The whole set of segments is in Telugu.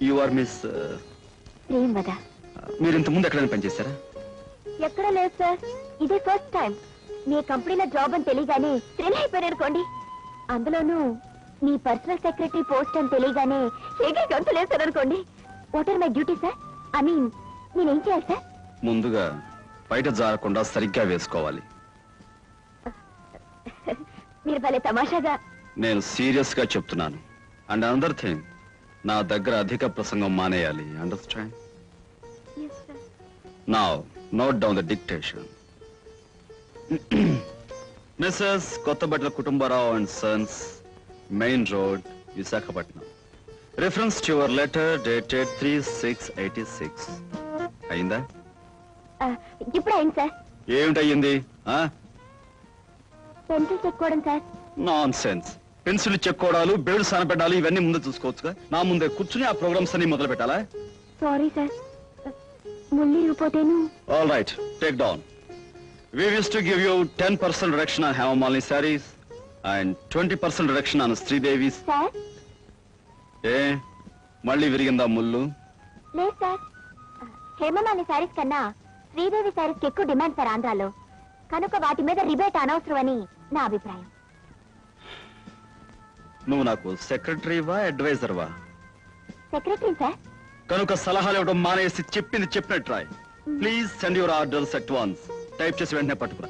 You are miss ప్రేమవద. మీరు ఇంత ముందు ఎక్కడైనా పనిచేశారా? ఎక్కడ లేదు సార్, ఇదే ఫస్ట్ టైం. మీ కంపెనీలో జాబ్ అని తెలియగానే థ్రిల్ అయిపోయారనుకోండి. అందులోనూ మీ పర్సనల్ సెక్రటరీ పోస్ట్ అని తెలియగానే ఏకే గంతులేశారనుకోండి. What are my duty sir? I mean నేనేం చేయాలి సార్? ముందుగా బయట జారకుండా సరిగ్గా వేసుకోవాలి. మీరు భలే తమాషాగా. నేను సీరియస్ గా చెప్తున్నాను. అండ్ అనదర్ థింగ్, నా దగ్గర అధిక ప్రసంగం మానేయాలి. Understand? Now note down the dictation. Mrs Kottabatla Kutumbarao and sons, main road, Visakhapatnam. Reference to your letter dated 3/6/86. అయిందా? ఇప్పుడు అయింది సార్. ఏమిటయ్యింది? పెన్సిల్ చెక్కోవడం సార్. Nonsense. పెన్సిల్ చెక్కోవడాలు, బేడు సానపెట్టాలి, ఇవన్నీ ముందే చూసుకోవచ్చుగా. నా ముందే కూర్చుని ఆ ప్రోగ్రామ్స్ అన్ని మొదలు పెట్టాలా? సారీ సార్, ముళ్ళు ఇరిగిపోతేను. All right, take down. We wish to give you 10% reduction on Hemamali sarees and 20% reduction on Sridevi's. Sir మళ్ళీ విరిగిందా ముళ్ళు? లేదు సార్, హేమమాలి సారీస్ కన్నా శ్రీదేవి సారీస్ కి ఎక్కువ డిమాండ్ సార్ ఆంధ్రాలో. కనుక వాటి మీద రిబేట్ అనవసరం అని నా అభిప్రాయం. నువ్వు నాకు సెక్రటరీవా, అడ్వైజర్వా? Secretary sir. కనుక సలహాలు ఇవ్వడం మానేసి చెప్పింది చెప్పినట్టు రాయ్. Please send your orders at once. Type చేసి వెంటనే పట్టుకురా.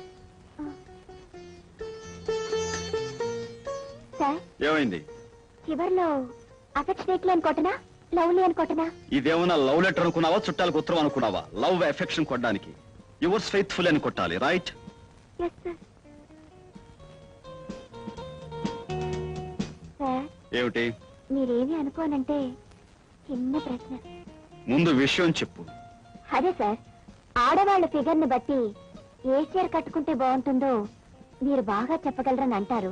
సార్ ఏమైంది? చివర్లో అఫెక్షనేట్లీ అనుకోటనా, లవ్లీ అనుకోటనా? ఇదేమన్నా లవ్ లెటర్ అనుకున్నావా, చుట్టాలకు ఉత్తరం అనుకున్నావా? లవ్ ఎఫెక్షన్ కొట్టడానికి యువర్స్ ఫెయిత్ఫుల్ అని కొట్టాలి. రైట్? Yes sir. సార్ ఏమిటి? మీరేమి అనుకోనంటే చిన్న ప్రశ్న. ముందు విషయం చెప్పు. అదే సార్, ఆడవాళ్ళ ఫిగర్ ని బట్టి ఏ చీర కట్టుకుంటే బాగుంటుందో మీరు బాగా చెప్పగలరని అంటారు.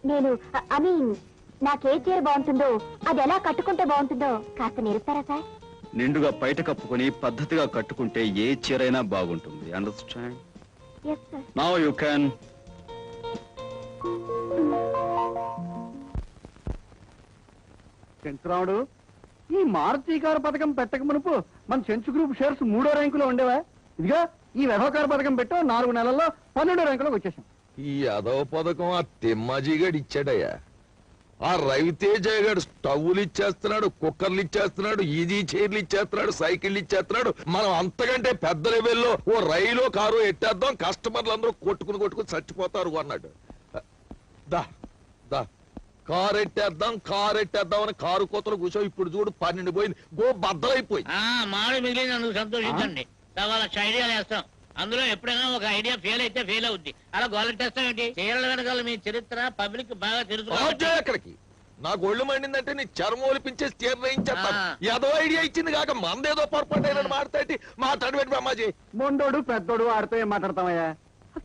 నేను ఐ మీన్ నాకే చీర బాగుంటుందో, అది ఎలా కట్టుకుంటే బాగుంటుందో కాస్త నేర్పుతారా సార్? నిండుగా బయట కప్పుకొని పద్ధతిగా కట్టుకుంటే ఏ చీరైనా బాగుంటుంది. Understand? Yes sir. Now you can. శంకరాముడు, ఈ మారుతీకార పథకం పెట్టక మునుపు మన చెంచు గ్రూప్ షేర్స్ 3వ ర్యాంకులో ఉండేవా? ఇదిగా ఈ వ్యవహార పథకం పెట్టో 4 నెలల్లో 12వ ర్యాంకులోకి వచ్చేసాం. ఈ అదవ పథకం ఆ తిమ్మాజీగాడు ఇచ్చాడయ్యా. ఆ రవితేజ గారు స్టవ్లు ఇచ్చేస్తున్నాడు, కుక్కర్లు ఇచ్చేస్తున్నాడు, ఈజీ చైర్లు ఇచ్చేస్తున్నాడు, సైకిళ్ళు ఇచ్చేస్తున్నాడు. మనం అంతకంటే పెద్ద లెవెల్లో ఓ రైలు కారు ఎట్టేద్దాం, కస్టమర్లు అందరూ కొట్టుకుని చచ్చిపోతారు అన్నాడు. దా దా కారు ఎట్టేద్దాం అని కారు కోతలు కూర్చో. ఇప్పుడు చూడు 12 పోయింది, గో బద్దలైపోయి. మామిడి మిగిలిన అందుకు సంతోషించండి. లక్ష ఐడియాలు వేస్తాం, అందులో ఎప్పుడైనా ఒక ఐడియా ఫెయిల్ అయితే ఫెయిల్ అవుద్ది. అలా గోలెట్టేస్తాం ఏంటి? చీరల వెనకాల మీ చరిత్ర పబ్లిక్ బాగా తెలుసు. ఎక్కడికి నాకు ఒళ్ళు మండిందంటే నీ చర్మం ఒలిపించేసి తీర్ణయించేస్తాను. ఏదో ఐడియా ఇచ్చింది కాక మందేదో పొరపాటు అయినా మాట్లాడి మాట్లాడబెట్టి అమ్మాజీ. మొండోడు పెద్దోడు ఆడితో ఏం మాట్లాడతామయ్యా?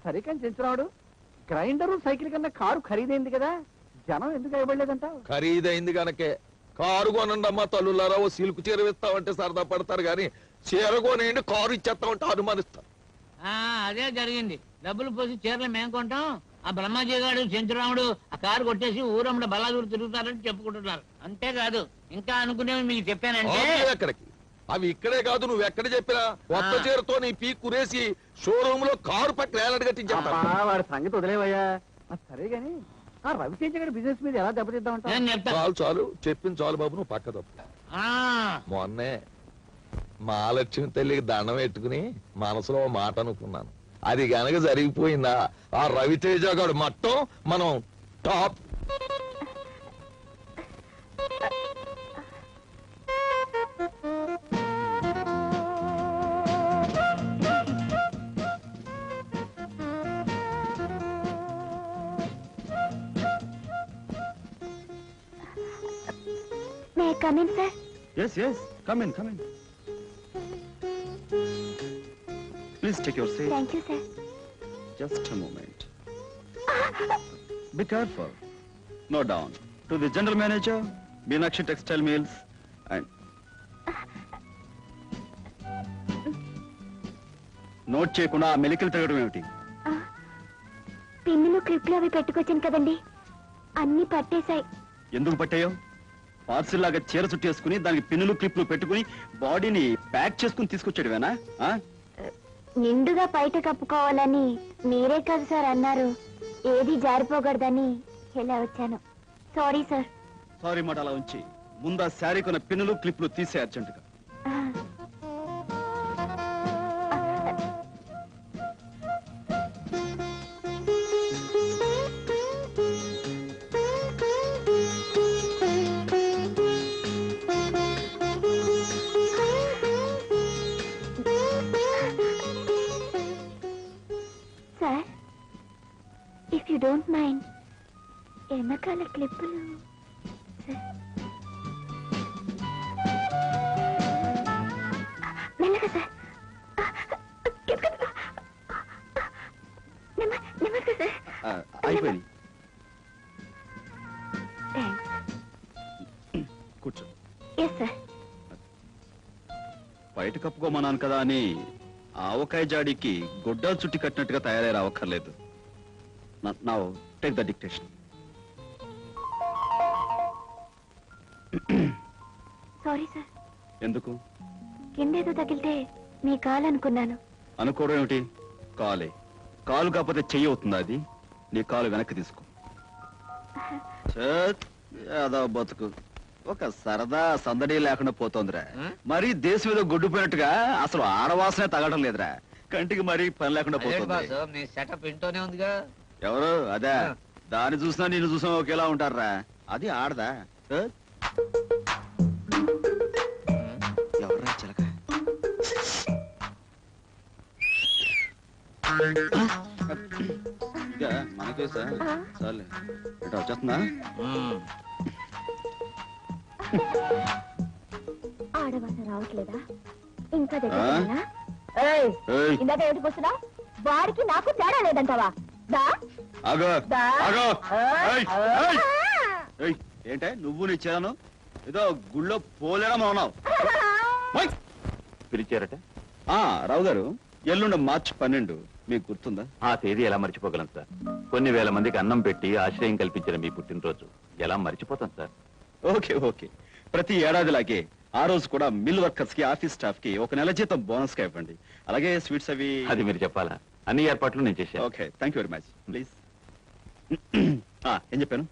సరే కానీ చెంచురావుడు, గ్రైండరు సైకిల్ కన్నా కారు ఖరీదైంది కదా, జనం ఎందుకు ఇవ్వలేదంట? ఖరీదైంది కనుకే కారు కొనండి అమ్మా తల్లులారా. ఓ సిల్క్ చీర ఇస్తామంటే సరదా పడతారు కానీ చీర కొనేయండి కారు ఇచ్చేస్తామంటే అనుమానిస్తారు. అదే జరిగింది. డబ్బులు పోసి చీరలు మేము కొంటాం, ఆ బ్రహ్మాజీ గారు చెంచురాముడు ఆ కారు కొట్టేసి ఊరమ్మడ బలాదూరు తిరుగుతారని చెప్పుకుంటున్నారు. అంతేకాదు ఇంకా అనుకునేవి మీకు చెప్పానంటే. ఎక్కడికి అవి ఇక్కడే కాదు, నువ్వు ఎక్కడ చెప్పినా కొత్త చీరతో నీ పీ కురేసి షోరూమ్ లో కారు పక్కన ఏలాడు కట్టించా. వాడి సంగతి వదిలేవయ్యా. సరే గాని ఆ రవితేజ గారి బిజినెస్ మీద ఎలా దెబ్బతిద్దామంటా? చాలు చెప్పింది చాలు బాబు, నువ్వు పక్క తప్పు. మొన్నే మహాలక్ష్మి తల్లికి దండం పెట్టుకుని మనసులో మాట అనుకున్నాను. అది గనక జరిగిపోయిందా ఆ రవితేజ గారు మట్టం మనం top. May I come in, sir? Yes, come in. Please take your seat. Thank you, sir. Just a moment. Be careful. Note down. To the general manager, Meenakshi Textile Mills, and note చేయకుండా మెలికలు తిరగడం ఏమిటి? పిన్నులు క్లిప్లు అవి పెట్టుకొచ్చాను కదండి, అన్ని పట్టేశాయి. ఎందుకు పట్టాయో? పార్సిల్ లాగా చీర చుట్టేసుకుని దానికి పిన్నులు క్లిప్లు పెట్టుకుని బాడీని ప్యాక్ చేసుకుని తీసుకొచ్చాడువేనా? నిండుగా బయట కప్పుకోవాలని మీరే కదా సార్ అన్నారు. ఏది జారిపోకూడదని ఇలా వచ్చాను. Sorry sir. సారీ మాట అలా ఉంచి ముందా శారీ కొన్న పిన్నులు క్లిప్లు తీసే అర్జెంటుగా. Sir, if you don't mind వెనకాల క్లిప్పులు మెల్లగా సార్. నెమ్మదిగా సార్. అయిపోయింది. థ్యాంక్స్. కూర్చో. Yes sir. బయట కప్పుకోమన్నాను కదా అని ఆవకాయ జాడికి గొడ్డలు చుట్టి కట్టినట్టుగా తయారై రావక్కర్లేదు. Now take the dictation. Sorry sir. ఎందుకు? కిందేదో తగిలితే మీ కాలు అనుకున్నాను. అనుకోవడం ఏమిటి? కాలే. కాలు కాకపోతే చెయ్యి అవుతుందా అది? నీ కాలు వెనక్కి తీసుకో. అదో బతుకు ఒక సరదా సందడి లేకుండా పోతోందిరా. మరి దేశం ఏదో గొడ్డుపోయినట్టుగా అసలు ఆడవాసనే తగడం లేదురా. కంటికి మరీ పని లేకుండా పోతుంది. సెటప్ ఇంట్లోనే ఉందిగా. ఎవరు? అదే. దాన్ని చూసినా నేను చూసినా ఒకేలా ఉంటారా? అది ఆడదా? ఎవరా చిలక? ఇక మనకే సార్. చాలే ఇట్లా వచ్చేస్తుందా? ఆడవాస రావట్లేదా? ఇంకా ఏయ్, ఇందాక ఏమిటి పోస్తున్నా? వాడికి నాకు తేడా లేదంటావా? ఆగో, ఆగో. ఏయ్, ఏయ్. ఏయ్, ఏంటే నువ్వు నీ చేను ఏదో గుళ్ళో పోలేడం ఉన్నావు. పిలిచారట? రావు గారు, ఎల్లుండి మార్చి 12 మీకు గుర్తుందా? ఆ తేదీ ఎలా మర్చిపోగలం సార్? కొన్ని వేల మందికి అన్నం పెట్టి ఆశ్రయం కల్పించిన మీ పుట్టినరోజు ఎలా మర్చిపోతాం సార్? Okay okay. ప్రతి ఏడాదిలాగే ఆ రోజు కూడా మిల్ వర్కర్స్ కి, ఆఫీస్ స్టాఫ్ కి 1 నెల జీతం బోనస్ గా ఇవ్వండి. అలాగే స్వీట్స్ అవి. అది మీరు చెప్పాలా? అన్ని ఏర్పాట్లు నేను చేశాను. Okay, thank you very much. Please. ఏం చెప్పాను?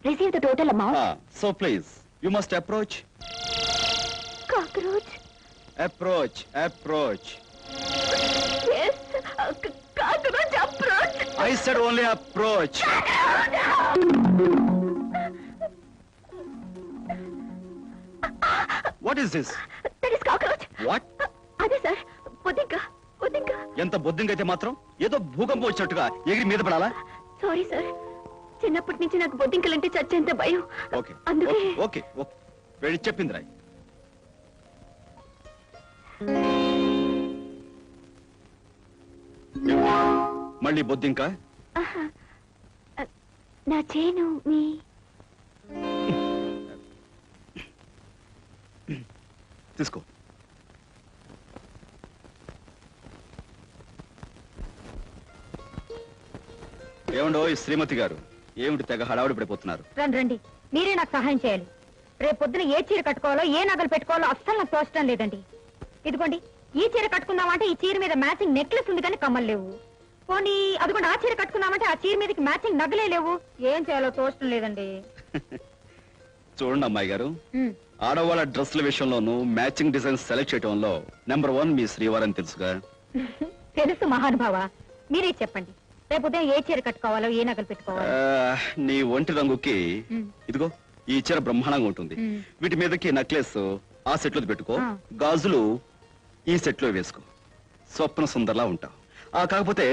Receive the total amount. So please you must approach. Cockroach. Approach, approach. Yes, cockroach approach. I said only approach. What is this? That is cockroach. What? అదే సార్, బొద్దింక. ఎంత బొద్దింకైతే మాత్రం ఏదో భూకంపం వచ్చినట్టుగా ఎగిరి మీద పడాలా? సారీ సార్, చిన్నప్పటి నుంచి నాకు బొద్దింకలంటే చచ్చేంత భయం. ఓకే అందుకే. Okay okay. వెళ్ళి చెప్పింది రాయ్. మళ్ళీ బొద్దింక? నా చేను మీ తీసుకో. ఏమండో ఈ శ్రీమతి గారు, ఏమిటి తెగ హడావుడి పడిపోతున్నారు? రండి, మీరే నాకు సహాయం చేయాలి. రేపు పొద్దున ఏ చీర కట్టుకోవాలో, ఏ నగలు పెట్టుకోవాలో అస్సలు నాకు తోచడం లేదండి. ఇదిగోండి, ఈ చీర కట్టుకుందామంటే ఈ చీర మీద మ్యాచింగ్ నెక్లెస్ ఉంది కానీ కమ్మలు లేవు. పోనీ అదిగోండి, ఆ చీర కట్టుకుందామంటే ఆ చీర మీదకి మ్యాచింగ్ నగలే లేవు. ఏం చేయాలో తోచడం లేదండి. చూడండి అమ్మాయి గారు, ఆడవాళ్ళ డ్రెస్ల విషయంలోనూ మ్యాచింగ్ డిజైన్స్ సెలెక్ట్ చేయడంలో నెంబర్ 1 మీ శ్రీవారని తెలుసుగా. తెలుసు మహానుభావ, మీరే చెప్పండి. రేపు ఉదయం ఏ చీర కట్టుకోవాలో, ఏ నగలు పెట్టుకోవాలో. నీ ఒంటి రంగుకి ఇదిగో ఈ చీర బ్రహ్మాండంగా ఉంటుంది. వీటి మీదకి నెక్లెస్ ఆ సెట్ లో పెట్టుకో, గాజులు ఈ సెట్ లో వేసుకో. స్వప్న సుందర్లా ఉంటావు. కాకపోతే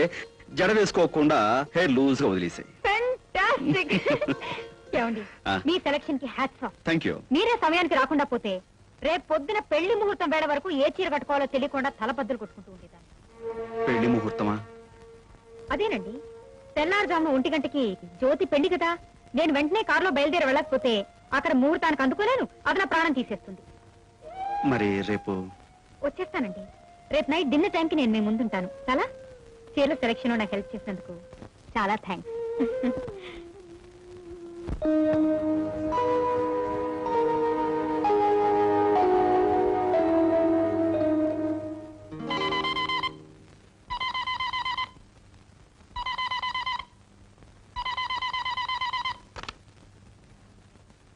జడ వేసుకోకుండా హెయిర్ లూజ్ గా వదిలేసాయి. మీ సెలక్షన్ కి హ్యాట్స్ ఆఫ్. Thank you. మీరే సమయానికి రాకుండా పోతే రేపు పొద్దున పెళ్లి ముహూర్తం వేళ వరకు ఏ చీర కట్టుకోవాలో తెలియకుండా తలబద్దలు కొట్టుకుంటూ ఉండేదాన్ని. పెళ్లి ముహూర్తమా? అదేనండి, తెల్లారుజామున 1 గంటకి జ్యోతి పెళ్లి కదా. నేను వెంటనే కారులో బయలుదేరి వెళ్ళకపోతే అక్కడ ముహూర్తానికి అందుకోలేను, అది నా ప్రాణం తీసేస్తుంది. మరి రేపు వచ్చేస్తానండి. రేపు నైట్ డిన్నర్ టైంకి నేను మీ ముందుంటాను. చాలా చీరల సెలక్షన్ నాకు హెల్ప్ చేసినందుకు చాలా thanks.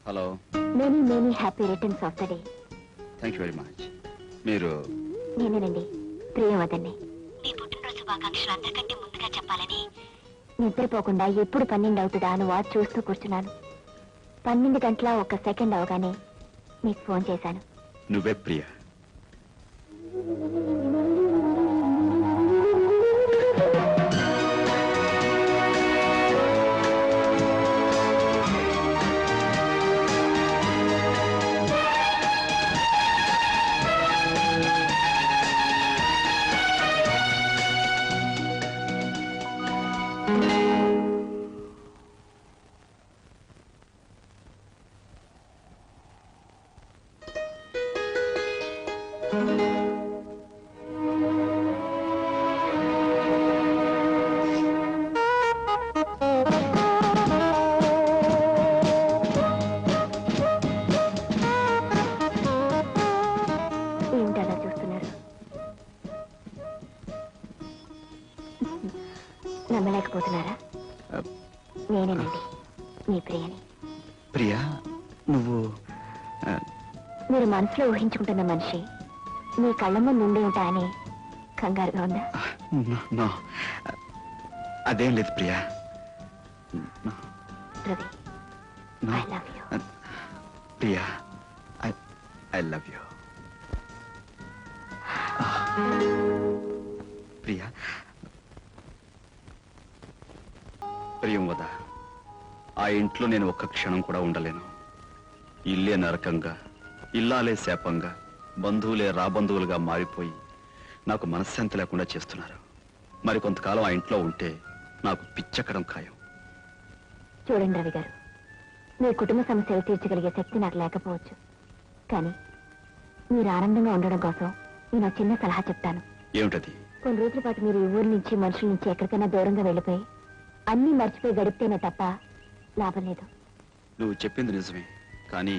Hello. Many many happy returns of the day. Thank you very much. మీరు? నేనేనండి, ప్రియవదన్ని. మీ పుట్టినరోజు శుభాకాంక్షలు అందరికంటే ముందుగా చెప్పాలని నిద్రపోకుండా ఎప్పుడు 12 అవుతుందా అని వాచ్ చూస్తూ కూర్చున్నాను. 12 గంటల 1 సెకండ్ అవగానే మీకు ఫోన్ చేశాను. నువ్వే ప్రియ. ఏమిటలా చూస్తున్నారు? నమ్మలేకపోతున్నారా? నేనేనండి, మీ ప్రియని. ప్రియా, నువ్వు? మీరు మనసులో ఊహించుకుంటున్న మనిషి మీ కళ్ళ ముందు ఉండి ఉంటాయని కంగారుగా ఉందా? నో, అదేం లేదు Priya. Ravi, I love you. Priya, I love you. Priya, ప్రియం వద, ఆ ఇంట్లో నేను ఒక్క క్షణం కూడా ఉండలేను. ఇల్లే నరకంగా, ఇల్లాలే శాపంగా, బంధువులే రాబంధువులుగా మారిపోయి నాకు మనశ్శాంతి లేకుండా చేస్తున్నారు. మరి కొంతకాలం ఆ ఇంట్లో ఉంటే నాకు పిచ్చెక్కడం ఖాయం. చూడండి రవి గారు, మీ కుటుంబ సమస్యలు తీర్చగలిగే శక్తి నాకు లేకపోవచ్చు, కానీ మీరు ఆనందంగా ఉండడం కోసం నేను ఒక చిన్న సలహా చెప్తాను. ఏమిటది? కొన్ని రోజుల పాటు మీరు ఈ ఊరి నుంచి, మనుషుల నుంచి ఎక్కడికైనా దూరంగా వెళ్ళిపోయి అన్నీ మర్చిపోయి గడిపితేనే తప్ప లాభం లేదు. నువ్వు చెప్పింది నిజమే, కానీ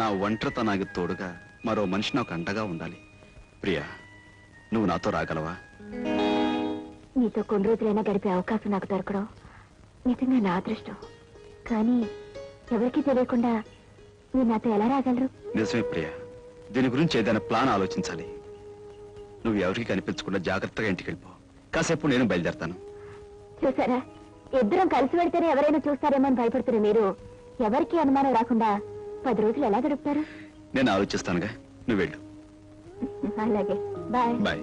నా ఒంటరితనానికి తోడుగా మరో మనిషి నాకు అండగా ఉండాలి. ప్రియా, నువ్వు నాతో రాగలవా? మీతో కొన్ని రోజులైనా గడిపే అవకాశం నాకు దొరకడం నిజంగా నా అదృష్టం. కానీ ఎవరికీ తెలియకుండా మీరు నాతో ఎలా రాగలరు? నిజమే ప్రియా, దీని గురించి ఏదైనా ప్లాన్ ఆలోచించాలి. నువ్వు ఎవరికి కనిపించకుండా జాగ్రత్తగా ఇంటికి వెళ్ళిపో. కాసేపు నేను బయలుదేరతాను. చూసారా, ఇద్దరం కలిసి వెళ్తేనే ఎవరైనా చూస్తారేమో అని భయపడుతున్న మీరు ఎవరికి అనుమానం రాకుండా 10 రోజులు ఎలా గడుపుతారు? నేను ఆలోచిస్తానుగా, నువ్వు వెళ్ళు. అలాగే, బాయ్. బాయ్.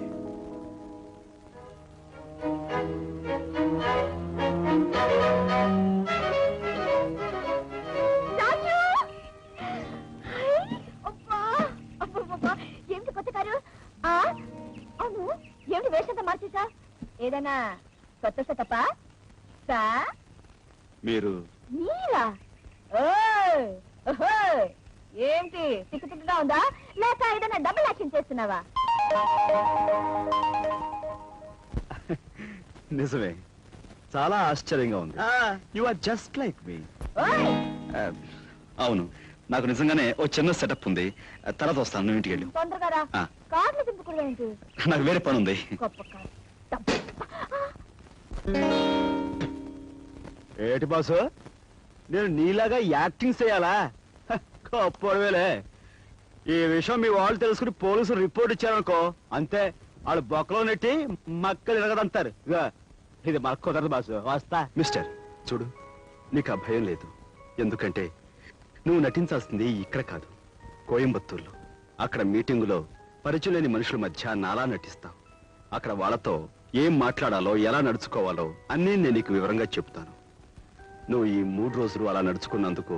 ఏమిటి కొత్త కారు? అవును, ఏమిటి వేషంతో మార్చేసా? ఏదైనా కొత్త సెటప్పా? మీరు? మీరా? ఏంటి తిక్కుగా ఉందా, లేక ఏదైనా డబుల్ యాక్షన్ చేస్తున్నావా? నిజమే, చాలా ఆశ్చర్యంగా ఉంది. యు ఆర్ జస్ట్ లైక్ మీ. అవును, నాకు నిజంగానే ఓ చిన్న సెటప్ ఉంది. తర్వాత వస్తాను, నువ్వు ఇంటికి వెళ్ళు. తొందరగా రా. కార్లు తిప్పుకోవడం ఏంటి? నాకు వేరే పని ఉంది. గొప్ప కారు. ఏటి బాసు, నేను నీలాగా యాక్టింగ్ చేయాలా? గొప్పవేలే. ఈ విషయం మీ వాళ్ళు తెలుసుకుని పోలీసులు రిపోర్ట్ ఇచ్చారనుకో, అంతే, వాళ్ళు బొక్కలో నెట్టి మక్కలు ఎరగదంటారు. ఇది మనకు కుదరదు బాసు, వస్తా. మిస్టర్, చూడు, నీకు ఆ భయం లేదు. ఎందుకంటే నువ్వు నటించాల్సింది ఇక్కడ కాదు, కోయంబత్తూర్లో. అక్కడ మీటింగులో పరిచయం లేని మనుషుల మధ్య నాలా నటిస్తావు. అక్కడ వాళ్ళతో ఏం మాట్లాడాలో, ఎలా నడుచుకోవాలో అన్నీ నేను నీకు వివరంగా చెప్తాను. నువ్వు ఈ 3 రోజులు అలా నడుచుకున్నందుకు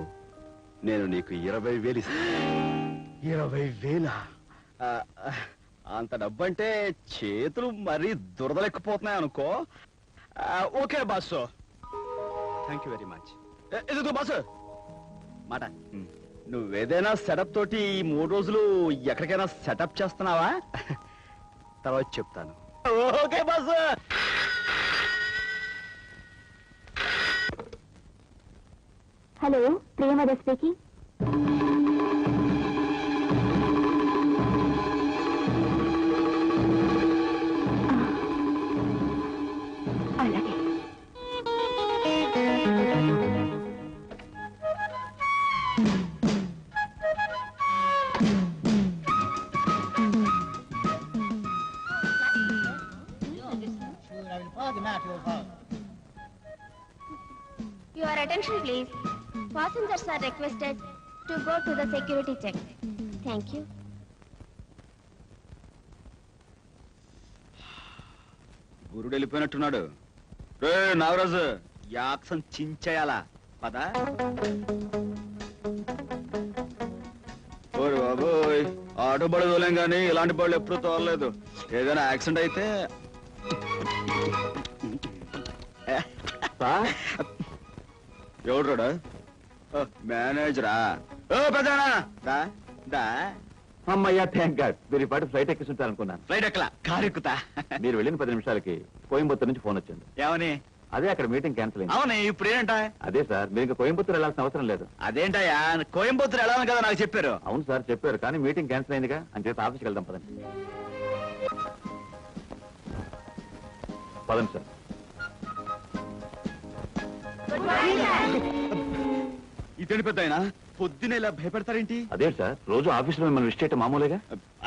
నేను నీకు 20,000 ఇస్తాను. 20,000? అంత డబ్బంటే చేతులు మరీ దురదలెక్కిపోతున్నాయి అనుకో. Okay boss. Thank you very much. ఇది బాసు మాట. నువ్వేదైనా సెటప్ తోటి ఈ 3 రోజులు ఎక్కడికైనా సెటప్ చేస్తున్నావా? తర్వాత చెప్తాను. Okay boss. Hello, Priyamvada speaking. అలాగే. Attention please. Passengers are requested to go to the security check. Thank you. గురుడు వెళ్ళిపోయినట్టున్నాడు. రే నాగరాజు, యాక్సం చించేయాలా పద. ఓరి బాబోయ్, ఆటో బడి తోలేం కానీ ఇలాంటి బళ్ళు ఎప్పుడు తోలలేదు. ఏదైనా యాక్సిడెంట్ అయితే ఎవడు మేనేజరా? ఓ పెద్దనా, దా దా. అమ్మయ్యా, థ్యాంక్ గాడ్. మీరు ఈ పాటు ఫ్లైట్ ఎక్కిస్తుంటారనుకున్నాను. ఫ్లైట్ ఎక్కలా, కారు ఎక్కుతా. మీరు వెళ్ళిన 10 నిమిషాలకి కోయంబత్తూరు నుంచి ఫోన్ వచ్చింది. ఏమని? అదే అక్కడ మీటింగ్ క్యాన్సిల్ అయింది. అవునే, ఇప్పుడు ఏంట? అదే సార్, మీరు ఇంకా కోయంబత్తూరు వెళ్ళాల్సిన అవసరం లేదు. అదేంటయ్యా, కోయంబత్తూరు వెళ్ళాలని కదా నాకు చెప్పారు. అవును సార్ చెప్పారు, కానీ మీటింగ్ క్యాన్సిల్ అయిందిగా, అని చెప్పి ఆఫీస్కి వెళ్దాం పదండి. పదండి సార్. ఇదేంటి పెద్ద ఆయన పొద్దునే ఇలా భయపెడతారేంటి? అదే సార్, రోజు ఆఫీసులో మిమ్మల్ని విష్ చేయటం మామూలుగా.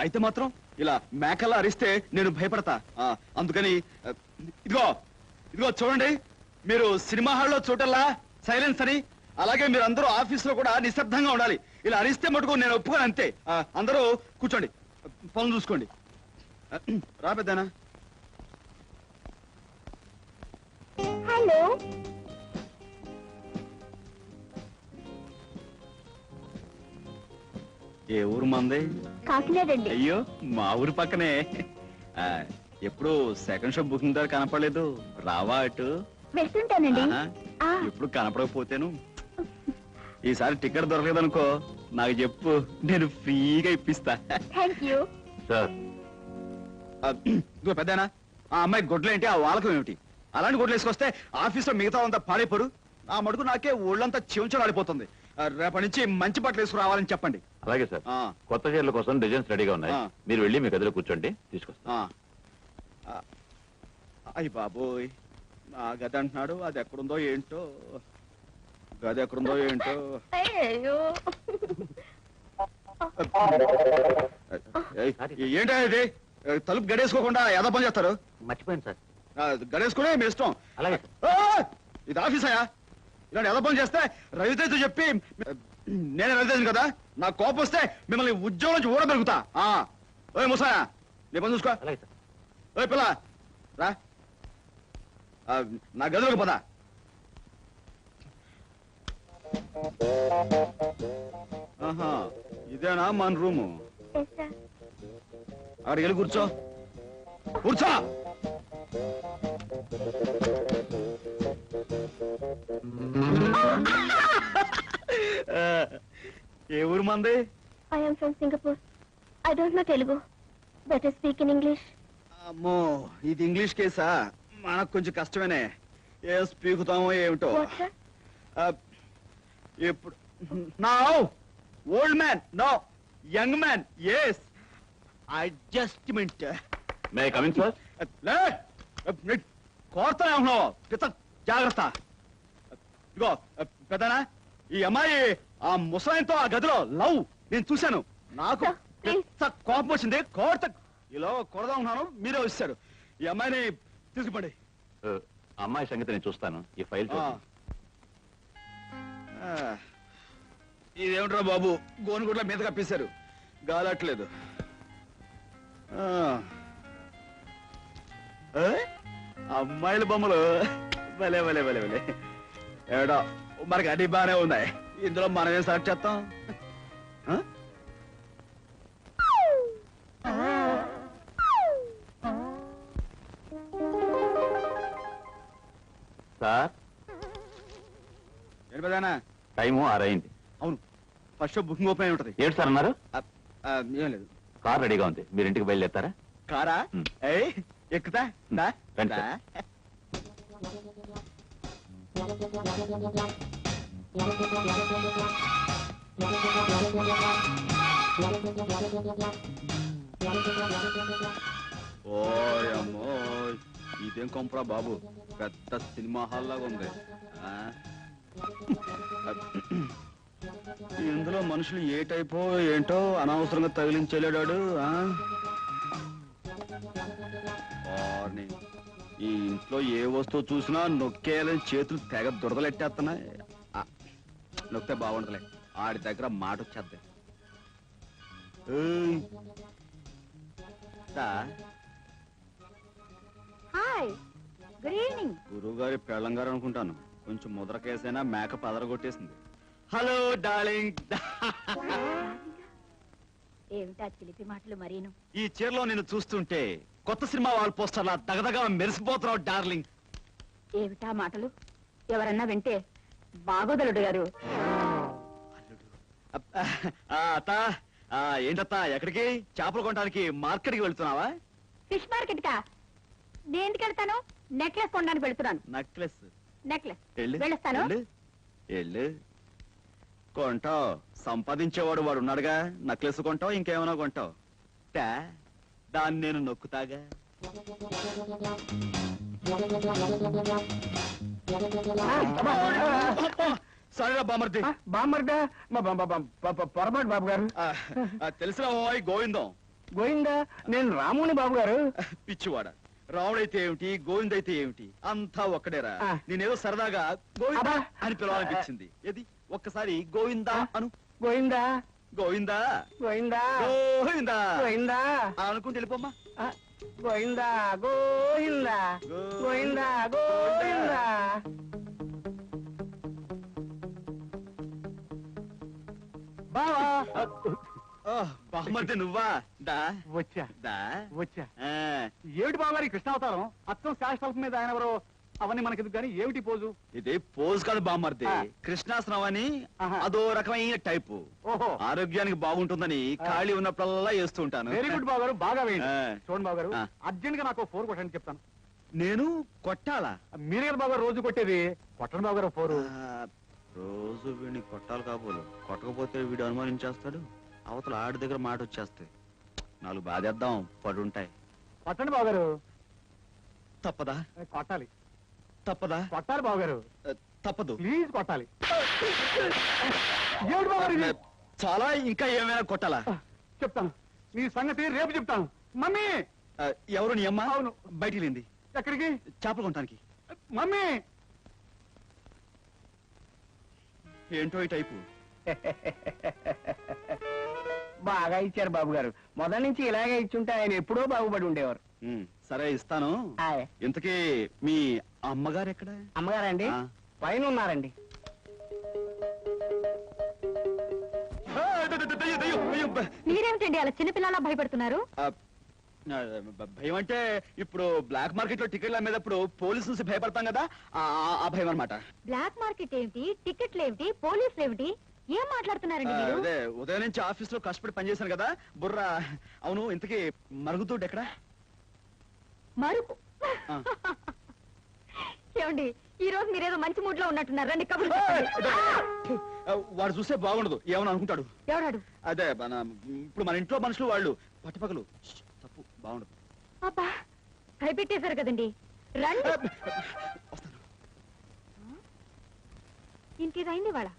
అయితే మాత్రం ఇలా మేకల్లా అరిస్తే నేను భయపడతా. అందుకని ఇదిగో ఇదిగో చూడండి, మీరు సినిమా హాల్లో చూడల్లా సైలెన్స్ అని, అలాగే మీరు అందరూ ఆఫీసులో కూడా నిశ్శబ్దంగా ఉండాలి. ఇలా అరిస్తే మటుకు నేను ఒప్పుకోను, అంతే. అందరూ కూర్చోండి, పనులు చూసుకోండి. రా పెద్దనా. హలో. ఏ ఊరు మంది? కాకినాడ అండి. అయ్యో, మా ఊరి పక్కనే. ఎప్పుడు సెకండ్ షో బుకింగ్ ద్వారా కనపడలేదు, రావా అటు? వెళ్తుంటానండి. ఎప్పుడు కనపడకపోతేను. ఈసారి టికెట్ దొరకలేదనుకో నాకు చెప్పు, నేను ఫ్రీగా ఇప్పిస్తా. Thank you sir. ఇదిగో పెద్దనా, ఆ అమ్మాయి గొడ్లేంటి, ఆ వాలకం ఏమిటి? అలాంటి గొడ్లు వేసుకొస్తే ఆఫీస్ లో మిగతా అంతా పాడైపోరు. ఆ మడుగు నాకే ఒళ్ళంతా చివంచడాడిపోతుంది. రేపటి నుంచి మంచి బట్టలు వేసుకురావాలని చెప్పండి. అలాగే సార్. కొత్త చీరల కోసం డిజైన్స్ రెడీగా ఉన్నాయి. మీరు వెళ్ళి మీ గదిలో కూర్చోండి, తీసుకొస్తా. అయ్యి బాబోయ్, నా గది అంటున్నాడు, అది ఎక్కడుందో ఏంటో. గది ఎక్కడుందో ఏంటో. ఏంటో ఇది, తలుపు గడేసుకోకుండా ఏదో పని చేస్తారు. మర్చిపోయింది సార్. గడేసుకునే మీ ఇష్టం. అలాగే. ఇది ఆఫీసయా, ఇలాంటి ఏదో పని చేస్తే రవితేజ చెప్పి, నేనే రవితేజను కదా, నాకు కోపం వస్తే మిమ్మల్ని ఉద్యోగం నుంచి ఊడబెరుగుతా. ఓయ్ ముసాయా, నీ పని చూసుకో. అలాగే సార్. ఓయ్ పిల్ల రా, నా గదిలోకి పద. ఆహా, ఇదేనా మన రూము? అక్కడికి వెళ్ళి కూర్చో, కూర్చో. ఏ ఊరు మంది? I am from Singapore. I don't know Telugu. Better speak in English. అమ్మో, ఇది ఇంగ్లీష్ కేసా? మనకు కొంచెం కష్టమేనే. ఏం స్పీకుతామో ఏమిటో. What, sir? ఇప్పుడు no old man, no young man, yes adjustment. May I come in sir? కోరుతానే ఉన్నావు, పిచ్చ జాగ్రత్త. ఇగో పెద్దనా, ఈ అమ్మాయి ఆ ముసలాయంతో ఆ గదిలో లవ్ నేను చూశాను. నాకు పిచ్చ కోపం వచ్చింది. ఇలా కొడదా ఉన్నాను, మీరే వచ్చారు. ఈ అమ్మాయిని తీసుకుపండి. అమ్మాయి సంగతి నేను చూస్తాను. ఈ ఫైల్ ఇదేమిట్రా బాబు, గోనుగుడ్ల మీద కప్పేశారు, గాలట్లేదు. అమ్మాయిల బొమ్మలు భలే భలే భలే భలే. ఏడో మనకి అన్ని బాగానే ఉన్నాయి, ఇందులో మనమేం సెలెక్ట్ చేస్తాం? సార్, ఏంటి పెదానా? టైము 6 అయింది. అవును, ఫస్ట్ షో బుకింగ్ ఓపెన్ అయి ఉంటది. ఏంటి సార్ అన్నారు? ఏం లేదు. కార్ రెడీగా ఉంది, మీరు ఇంటికి బయలుదేరతారా? కారా? ఎక్కుతా. రండి సార్. ఓయమ్మో, ఇదేం కొంపరా బాబు, పెద్ద సినిమా హాల్ లాగా ఉంది. ఇందులో మనుషులు ఏ టైపో ఏంటో అనవసరంగా తగిలించలేడాడు. ఈ ఇంట్లో ఏ వస్తువు చూసినా నొక్కేయాలని చేతులు తెగ దురదలెట్టేస్తున్నాయి. నొక్కితే బాగుండదులే, ఆడి దగ్గర మాట వచ్చేద్ది. Hi, good evening. గురువు గారి పెళ్ళంగారు అనుకుంటాను, కొంచెం ముద్ర కేసైనా మేకప్ అదరగొట్టేసింది. Hello darling. ఏమిటా చిలిపి మాటలు మరీను? ఈ చీరలో నేను చూస్తుంటే కొత్త సినిమా వాల్ పోస్టర్లా దగదగా మెరిసిపోతున్నావు డార్లింగ్. ఏమిటా మాటలు? ఎవరన్నా వింటే బాగోదలుడు గారు. ఏంటత్త, ఎక్కడికి? చేపలు కొనడానికి మార్కెట్కి వెళ్తున్నావా? ఫిష్ మార్కెట్ కా? నేను ఎందుకు వెళ్తాను? నెక్లెస్ కొనడానికి వెళ్తున్నాను. నెక్లెస్ నెక్లెస్ వెళ్ళు, వెళ్ళొస్తాను. వెళ్ళు, వెళ్ళు. కొంటావు, సంపాదించేవాడు వాడు ఉన్నాడుగా. నెక్లెస్ కొంటావు, ఇంకేమైనా కొంటావు. దాన్ని నేను నొక్కుతాగా. సరేరా బామర్ది. బామ్మర్దా? పొరపాటు బాబు గారు. తెలిసిన ఓయ్ గోవిందం. గోయిందా? నేను రాముని బాబు గారు. పిచ్చివాడ, రావుడైతే ఏమిటి, గోవిందైతే ఏమిటి, అంతా ఒక్కడేరా. ఆ. నేనేదో సరదాగా గోవిందా అబ్బా. అని పిలవాలనిపించింది. ఏది ఒక్కసారి గోవిందా అను. గోయిందా? గోవిందా, గోయిందా? గోవిందా గోయిందా? అలా అనుకుంటే వెళ్ళిపోమ్మా. గోయిందా? గోయిందా? గోయిందా? గోయిందా? బావా బామర్ది నువ్వా? దా వచ్చా దా. వచ్చా. ఆ, ఏమిటి బాబు గారి కృష్ణావతారం? అచ్చం శాశ్వతం మీద ఆయన ఎవరో అవన్నీ మనకెందుకు కానీ ఏమిటి పోజు? ఇది పోజ్ కాదు బామర్ది, ఆ. కృష్ణాసనం అని. ఆహా. అదో రకమైన టైపు. ఓహో, ఆరోగ్యానికి బాగుంటుందని ఖాళీ ఉన్నప్పుడల్లా వేస్తూ ఉంటాను. వెరీ గుడ్ బాబు గారు, బాగా వేయండి. ఆ. చూడండి బాబు గారు, ఆ. అర్జెంట్ గా నాకు 4 కొట్టండి చెప్తాను. నేను కొట్టాలా? మీరే కదా బాబు గారు రోజు కొట్టేది. కొట్టండి బాబు గారు 4. రోజు వీడిని కొట్టాలి కాబోలు. కొట్టకపోతే వీడు అనుమానించేస్తాడు, అవతల ఆడి దగ్గర మాట వచ్చేస్తాయి. 4 బాధేద్దాం, పడుంటాయి. కొట్టండి బాబు గారు. తప్పదా? కొట్టాలి, తప్పదా? కొట్టాలి బాబు గారు, తప్పదు. ప్లీజ్ కొట్టాలి. ఏమిటి బాబు గారు ఇది? చాలా, ఇంకా ఏమైనా కొట్టాలా? చెప్తాను, నీ సంగతి రేపు చెప్తాను. మమ్మీ! ఎవరు నీ అమ్మ? అవును. బయటికి లేంది. ఎక్కడికి? చేపలు కొనటానికి. మమ్మీ! ఏంటో ఈ టైపు. బాగా ఇచ్చారు బాబు గారు. మొదటి నుంచి ఇలాగే ఇచ్చుంటే ఆయన ఎప్పుడో బాగుపడి ఉండేవారు. సరే ఇస్తాను. ఆయ్. ఇంతకీ మీ అమ్మగారు ఎక్కడ? అమ్మగారండి ఆ. పైన ఉన్నారండి. మీరేమిటండి అలా చిన్నపిల్లలా భయపడుతున్నారు? భయం అంటే ఇప్పుడు బ్లాక్ మార్కెట్ లో టికెట్లు అమ్మేటప్పుడు పోలీసు నుంచి భయపడతాం కదా, ఆ భయం అనమాట. బ్లాక్ మార్కెట్ ఏమిటి, టికెట్లు ఏమిటి, పోలీసులు ఏమిటి, ఏం మాట్లాడుతున్నారండి మీరు? అదే ఉదయం నుంచి ఆఫీస్ లో కష్టపడి పనిచేశాను కదా, బుర్ర. అవును, ఇంతకీ మరుగుదొడ్డు ఎక్కడ? మరుపు. ఆ. ఏమండి, ఈ రోజు మీరేదో మంచి మూడ్ లో ఉన్నట్టున్నారు. రండి కబుర్లు చెప్పండి. వాడు చూస్తే బాగుండదు, ఏమని అనుకుంటాడు. ఎవడాడు? అదే ఇప్పుడు మన ఇంట్లో మనుషులు వాళ్ళు పట్టుపక్కలు. తప్పు, బాగుండదు. అబ్బా, భయపెట్టేశారు కదండి. రండి. వస్తాను. ఇంకేదైంది వాళ్ళ?